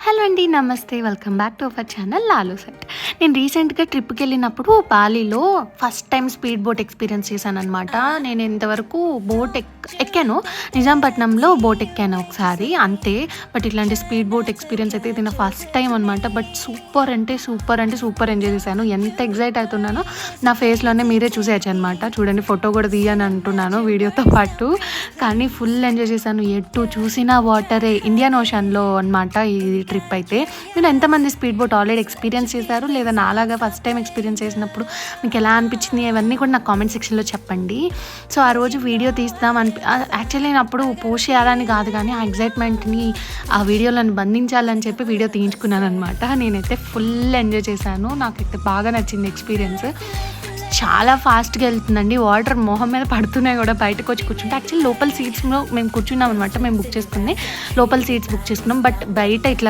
Hello అండి, నమస్తే. Welcome back to our channel లాలు సెట్. నేను రీసెంట్గా ట్రిప్కి వెళ్ళినప్పుడు బాలీలో first time speed boat experience చేశాను అనమాట. నేను ఇంతవరకు బోట్ ఎక్కాను, నిజాంపట్నంలో బోట్ ఎక్కాను ఒకసారి అంతే. బట్ ఇట్లాంటి స్పీడ్ బోట్ ఎక్స్పీరియన్స్ అయితే ఇది నా ఫస్ట్ టైం అనమాట. బట్ సూపర్ ఎంజాయ్ చేశాను. ఎంత ఎగ్జైట్ అవుతున్నానో నా ఫేస్లోనే మీరే చూసేయచ్చు అనమాట. చూడండి, ఫోటో కూడా తీయని అంటున్నాను వీడియోతో పాటు. కానీ ఫుల్ ఎంజాయ్ చేశాను. ఎటు చూసినా వాటరే, ఇండియన్ ఓషన్లో అనమాట ఈ ట్రిప్ అయితే. మీరు ఎంతమంది స్పీడ్ బోట్ ఆల్రెడీ ఎక్స్పీరియన్స్ చేశారు, లేదా నాలాగా ఫస్ట్ టైం ఎక్స్పీరియన్స్ చేసినప్పుడు మీకు ఎలా అనిపించింది, ఇవన్నీ కూడా నాకు కామెంట్ సెక్షన్లో చెప్పండి. సో ఆ రోజు వీడియో యాక్చువల్లీ నేను అప్పుడు పోస్ట్ చేయాలని కాదు, కానీ ఆ ఎగ్జైట్మెంట్ని ఆ వీడియోలను బంధించాలని చెప్పి వీడియో తీయించుకున్నాను అనమాట. నేనైతే ఫుల్ ఎంజాయ్ చేశాను. నాకైతే బాగా నచ్చింది ఎక్స్పీరియన్స్. చాలా ఫాస్ట్గా వెళ్తుందండి, వాటర్ మొహం మీద పడుతున్నాయి కూడా. బయటకు వచ్చి కూర్చుంటే యాక్చువల్లీ లోపల సీట్స్లో మేము కూర్చున్నాం అనమాట. మేము బుక్ చేసుకుంది లోపల సీట్స్ బుక్ చేసుకున్నాం. బట్ బయట ఇట్లా